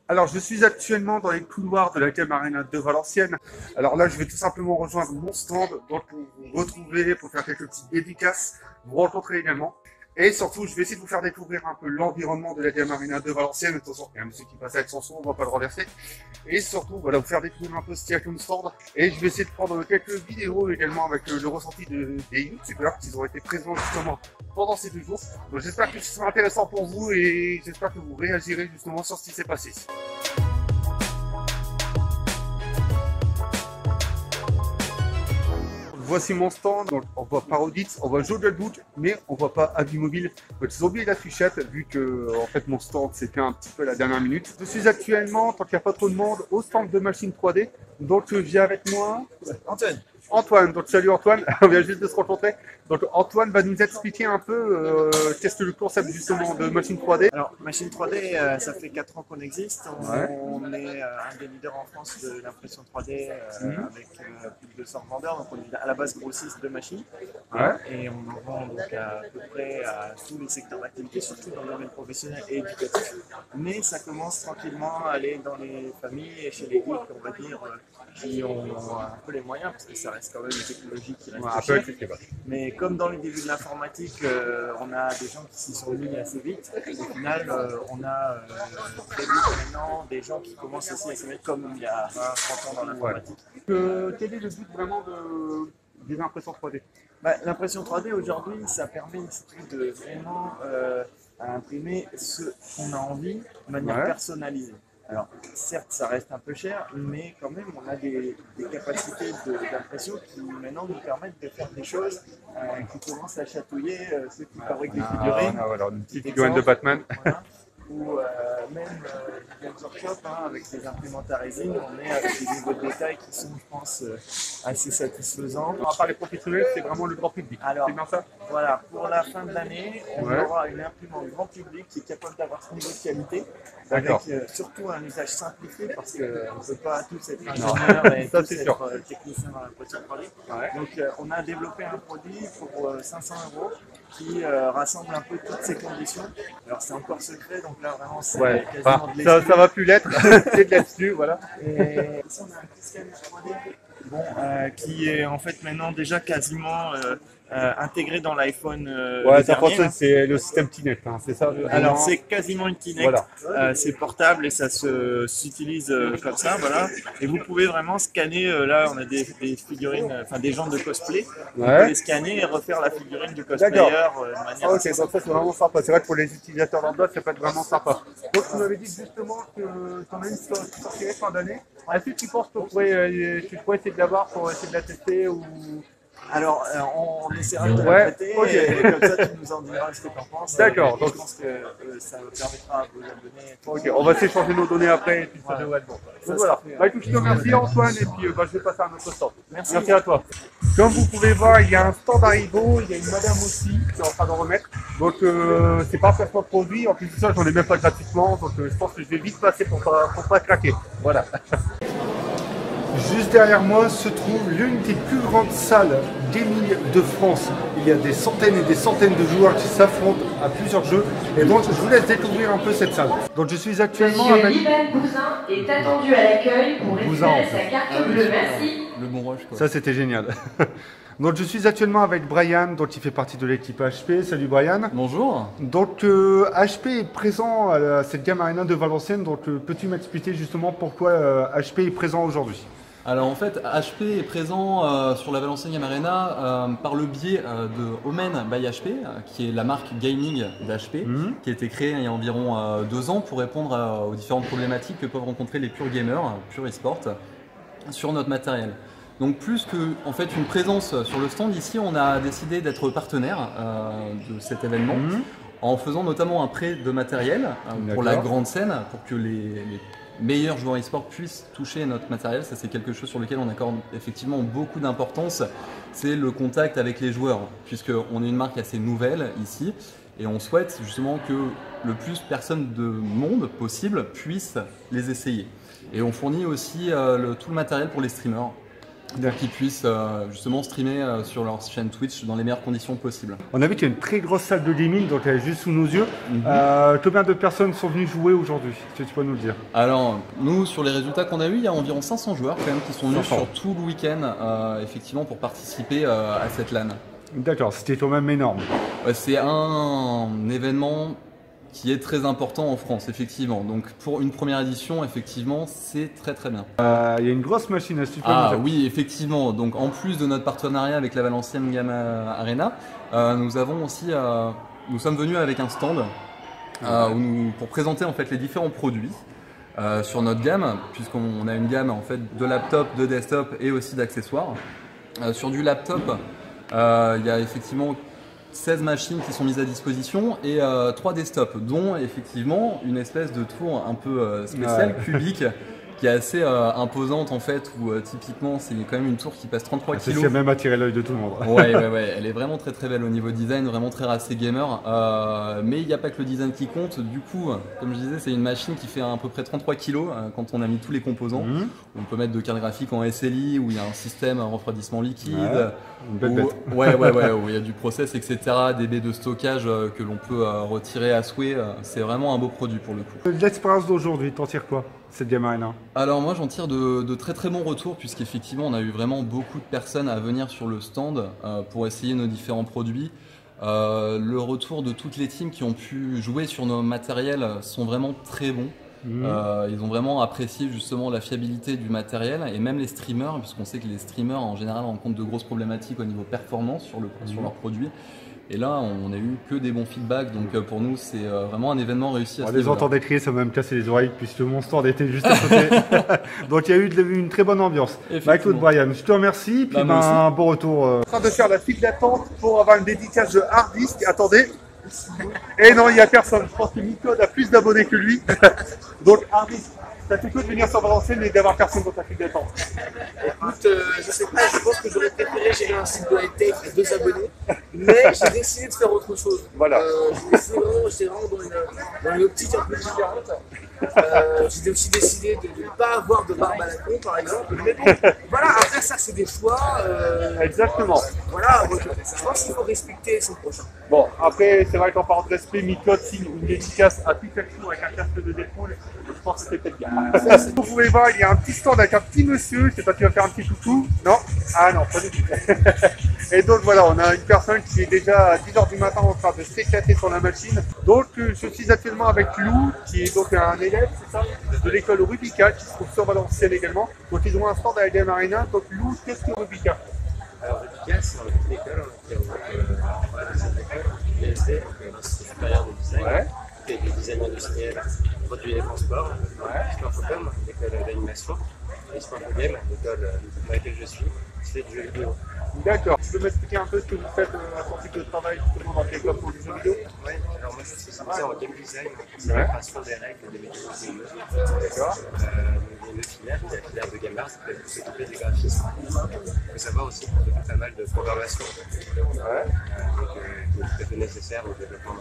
Alors, je suis actuellement dans les couloirs de la Game Arena de Valenciennes. Alors là, je vais tout simplement rejoindre mon stand, donc pour vous retrouver, pour faire quelques petites dédicaces, vous rencontrer également. Et surtout, je vais essayer de vous faire découvrir un peu l'environnement de la Game Arena de Valenciennes. Attention, il y a un monsieur qui passe avec son son, on va pas le renverser. Et surtout, voilà, vous faire découvrir un peu ce qu'il y a comme stand. Et je vais essayer de prendre quelques vidéos également avec le ressenti des youtubeurs qui ont été présents justement pendant ces 2 jours. Donc j'espère que ce sera intéressant pour vous et j'espère que vous réagirez justement sur ce qui s'est passé. Voici mon stand, donc on voit Paroditz, on voit Jodel Book, mais on voit pas Avimobile. Donc ils ont oublié l'affichette vu que en fait mon stand c'était un petit peu la dernière minute. Je suis actuellement, tant qu'il n'y a pas trop de monde, au stand de machine 3D. Donc j'ai avec moi Antoine, donc salut Antoine, on vient juste de se rencontrer. Donc Antoine va nous expliquer un peu qu'est-ce que le concept justement de Machine 3D. Alors Machine 3D, ça fait 4 ans qu'on existe, on est un des leaders en France de l'impression 3D avec plus de 200 vendeurs, donc on est à la base grossiste de machines et on en vend donc à peu près à tous les secteurs d'activité, surtout dans le domaine professionnel et éducatif, mais ça commence tranquillement à aller dans les familles et chez les geeks, on va dire, qui ont un peu les moyens, parce que ça reste quand même une technologie qui reste chère. Mais comme dans les débuts de l'informatique, on a des gens qui s'y sont mis assez vite. Au final, on a très vite maintenant des gens qui commencent aussi à s'y mettre comme il y a 20-30 ans dans l'informatique. Quel est le but vraiment des impressions 3D? L'impression 3D aujourd'hui, ça permet de vraiment imprimer ce qu'on a envie de manière personnalisée. Alors, certes, ça reste un peu cher, mais quand même, on a des capacités d'impression qui maintenant nous permettent de faire des choses qui commencent à chatouiller ceux qui fabriquent des figurines. Voilà, une petite figurine de Batman. Voilà. Ou même Games Workshop, avec des imprimantes à résine, on est avec des niveaux de détail qui sont, je pense, assez satisfaisants. On va parler professionnel, c'est vraiment le grand public. Alors, c'est bien ça? Voilà, pour la fin de l'année, on aura une imprimante grand public qui est capable d'avoir ce niveau de qualité, avec surtout un usage simplifié, parce qu'on ne peut pas tous être ingénieurs et tous être techniciens dans l'impression 3D. Donc on a développé un produit pour 500 € qui rassemble un peu toutes ces conditions. Alors c'est encore secret, donc là vraiment c'est quasiment de l'exclu. Ça va plus l'être, c'est de l'exclu, voilà. Et ici on a un petit scanner 3D qui est en fait maintenant déjà quasiment intégré dans l'iPhone. Ça fonctionne, c'est le système Kinect, c'est ça? Alors c'est quasiment une Kinect, c'est portable et ça s'utilise comme ça, voilà. Et vous pouvez vraiment scanner, là on a des figurines, enfin des gens de cosplay, vous pouvez les scanner et refaire la figurine du cosplayer de manière donc ça c'est vraiment sympa, c'est vrai que pour les utilisateurs lambda ça peut être vraiment sympa. Donc tu m'avais dit justement que tu en as une sortie fin d'année. Est-ce que tu penses que tu pourrais essayer de l'avoir pour essayer de la tester ou... Alors, on essaiera de la traiter et comme ça tu nous en diras ce que tu en penses. D'accord. Donc je pense que ça permettra à vos abonnés. On va s'échanger nos données après et puis ça devrait être bon. Donc voilà. Écoute, je te remercie Antoine et puis je vais passer à un autre stand. Merci à toi. Comme vous pouvez voir, il y a un stand Haribo, il y a une madame aussi qui est en train d'en remettre. Donc c'est pas placement de produit, en plus de ça j'en ai même pas gratuitement, donc je pense que je vais vite passer pour pas craquer. Voilà. Juste derrière moi se trouve l'une des plus grandes salles gaming de France. Il y a des centaines et des centaines de joueurs qui s'affrontent à plusieurs jeux. Et donc je vous laisse découvrir un peu cette salle. Donc je suis actuellement avec... Liban Bousin est attendu à l'accueil pour récupérer sa carte bleue. Merci. Le bon rush, quoi. Ça c'était génial. Donc je suis actuellement avec Brian, donc il fait partie de l'équipe HP. Salut Brian. Bonjour. Donc HP est présent à cette Game Arena de Valenciennes. Donc peux-tu m'expliquer justement pourquoi HP est présent aujourd'hui? Alors en fait, HP est présent sur la Valenciennes Game Arena par le biais de Omen by HP, qui est la marque gaming d'HP, qui a été créée il y a environ 2 ans pour répondre aux différentes problématiques que peuvent rencontrer les pure gamers, pure e-sport, sur notre matériel. Donc plus que en fait une présence sur le stand, ici on a décidé d'être partenaire de cet événement, en faisant notamment un prêt de matériel pour la grande scène, pour que les meilleurs joueurs e-sport puissent toucher notre matériel. Ça c'est quelque chose sur lequel on accorde effectivement beaucoup d'importance, c'est le contact avec les joueurs, puisqu'on est une marque assez nouvelle ici et on souhaite justement que le plus personne de monde possible puisse les essayer. Et on fournit aussi tout le matériel pour les streamers, pour qu'ils puissent justement streamer sur leur chaîne Twitch dans les meilleures conditions possibles. On a vu qu'il y a une très grosse salle de gaming, donc elle est juste sous nos yeux. Combien de personnes sont venues jouer aujourd'hui? Est-ce que tu peux nous le dire? Alors, nous, sur les résultats qu'on a eu, il y a environ 500 joueurs quand même qui sont venus sur tout le week-end, effectivement, pour participer à cette LAN. D'accord, c'était quand même énorme. C'est un événement qui est très important en France, effectivement. Donc pour une première édition, effectivement, c'est très très bien. Il y a une grosse machine à super. Ah oui, effectivement. Donc en plus de notre partenariat avec la Valenciennes Game Arena, nous avons aussi, nous sommes venus avec un stand pour présenter en fait les différents produits sur notre gamme, puisqu'on a une gamme en fait de laptop, de desktop et aussi d'accessoires. Sur du laptop, il y a effectivement 16 machines qui sont mises à disposition et 3 desktops, dont effectivement une espèce de tour un peu spéciale, cubique, qui est assez imposante en fait, où typiquement c'est quand même une tour qui pèse 33 kg. C'est même attiré l'œil de tout le monde. Ouais, elle est vraiment très très belle au niveau design, vraiment très racée gamer. Mais il n'y a pas que le design qui compte. Du coup, comme je disais, c'est une machine qui fait à peu près 33 kg quand on a mis tous les composants. On peut mettre de cartes graphiques en SLI où il y a un système refroidissement liquide. Où il y a du process, etc. Des baies de stockage que l'on peut retirer à souhait. C'est vraiment un beau produit pour le coup. L'expérience d'aujourd'hui, t'en tires quoi, cette Game Arena? Alors moi j'en tire de très très bons retours, puisqu'effectivement on a eu vraiment beaucoup de personnes à venir sur le stand pour essayer nos différents produits. Le retour de toutes les teams qui ont pu jouer sur nos matériels sont vraiment très bons. Ils ont vraiment apprécié justement la fiabilité du matériel, et même les streamers, puisqu'on sait que les streamers en général rencontrent de grosses problématiques au niveau performance sur leurs produits. Et là, on a eu que des bons feedbacks, donc pour nous, c'est vraiment un événement réussi à ce niveau-là. Les entendre crier, ça m'a même cassé les oreilles, puisque mon stand était juste à côté. Donc il y a eu une très bonne ambiance. Écoute Brian, je te remercie, puis un bon retour. En train de faire la file d'attente pour avoir une dédicace de Hard Disk. Attendez. Et non, il n'y a personne. Je pense que Micode a plus d'abonnés que lui. Donc Hard Disk, ça fait quoi de venir sur Valenciennes et d'avoir personne dans ta file d'attente? Écoute, je sais pas, je pense que j'aurais préféré gérer un site de high-tech avec 2 abonnés, mais j'ai décidé de faire autre chose. Voilà. J'étais vraiment dans une optique un peu différente. J'ai aussi décidé de ne pas avoir de barbe à la con, par exemple. Mais bon, voilà, après ça, c'est des choix. Exactement. Voilà, je pense qu'il faut respecter son prochain. Bon, après, c'est vrai qu'en parlant de respect, Micode signe une dédicace à Pikachu avec un casque de Deadpool. Je pense que c'est peut-être bien. Vous pouvez voir, il y a un petit stand avec un petit monsieur. Je sais pas, tu vas faire un petit coucou? Non? Ah non, pas du tout. Et donc voilà, on a une personne qui est déjà à 10 h du matin en train de s'éclater sur la machine. Donc je suis actuellement avec Lou, qui est donc un élève, c'est ça, de l'école Rubica, qui se trouve sur Valenciennes également. Donc ils ont un stand à la Game Arena. Donc Lou, qu'est-ce que Rubica? Alors Rubica, c'est une petite école qui est l'ISD, l'Institut supérieur de design, qui est du design industriel, produits et transports, Sportocom, l'école d'animation, et Sportogame, l'école dans laquelle je suis, c'est du jeu vidéo. D'accord. Tu peux m'expliquer un peu ce que vous faites à son type de travail justement dans le développement pour le jeu vidéo? Oui, alors moi je suis spécialisé en game design, c'est la création des règles des mécanismes. D'accord. Il y a une filière, qui est la filière de Game Art, qui s'occupe des graphismes. Il faut savoir aussi qu'on fait pas mal de programmation, qui est tout à fait nécessaire au développement.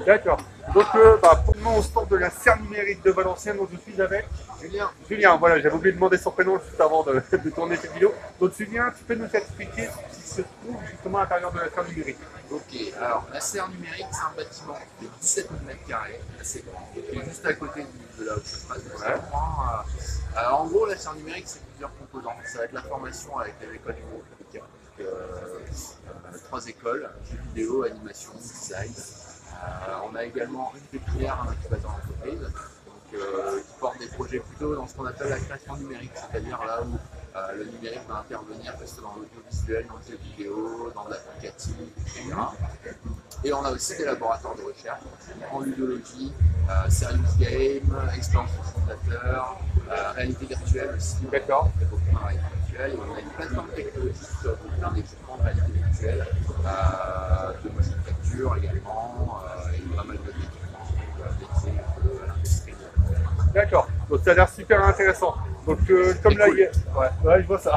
D'accord. Donc pour le moment au stand de la CERN numérique de Valenciennes, donc je suis avec Julien. Julien, voilà, j'avais oublié de demander son prénom juste avant de tourner cette vidéo. Donc Julien, tu peux nous expliquer ce qui se trouve justement à l'intérieur de la CERN numérique? Ok, alors la CERN numérique, c'est un bâtiment de 17 000 m², assez grand, qui est juste à côté de là où ça se passe. En gros, la CERN numérique, c'est plusieurs composants. Ça va être la formation avec l'école du groupe, 3 écoles, jeux vidéo, animation, design. On a également une pépinière, un incubateur d'entreprise, qui porte des projets plutôt dans ce qu'on appelle la création numérique, c'est-à-dire là où le numérique va intervenir que ce soit dans l'audiovisuel, dans le jeu vidéo, dans l'applicatif, etc. Et on a aussi des laboratoires de recherche en ludologie, serious game, expérience utilisateur, réalité virtuelle aussi. D'accord. On fait beaucoup de réalité virtuelle. On a une plateforme technologique sur plein d'équipements de réalité virtuelle, de motion capture également, et pas mal d'autres équipements dédiés à l'industrie. D'accord. Donc ça a l'air super intéressant. Donc comme là, cool. Ouais, je vois ça.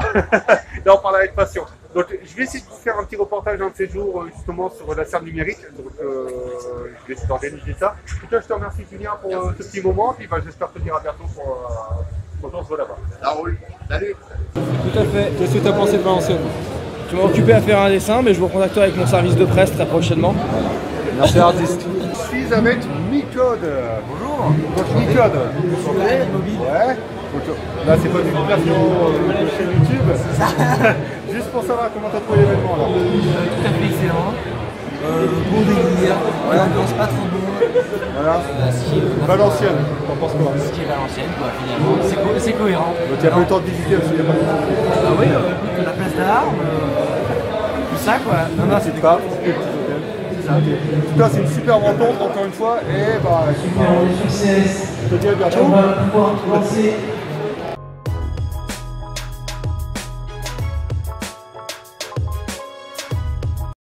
Là on parle avec passion. Donc je vais essayer de vous faire un petit reportage un de ces jours justement sur la CERN numérique. Donc je vais essayer d'organiser ça. En tout cas, je te remercie Julien pour ce petit moment. Puis j'espère te dire à bientôt pour quand on se voit là-bas. Ça roule. Salut. Tout à fait. Qu'est-ce que tu as pensé de Valenciennes? Je m'ai occupé à faire un dessin, mais je vous contacterai avec mon service de presse très prochainement. Merci artiste. Je suis avec Micode. Bonjour. Donc Micode. Ouais. Là c'est pas du placement de chaîne YouTube. Juste pour savoir comment t'as trouvé l'événement là. Tout à fait excellent. Bon délire, l'ambiance pas trop bon. Voilà. Valenciennes, t'en penses quoi? Ce qui est Valenciennes quoi finalement. C'est cohérent. Donc il n'y a pas eu le temps de visiter parce qu'il n'y a pas de temps. Ah oui, écoute, la place d'armes, tout ça quoi. Non, c'est pas. En tout cas, c'est une super rencontre encore une fois et bah, je te dis à bientôt. On va pouvoir lancer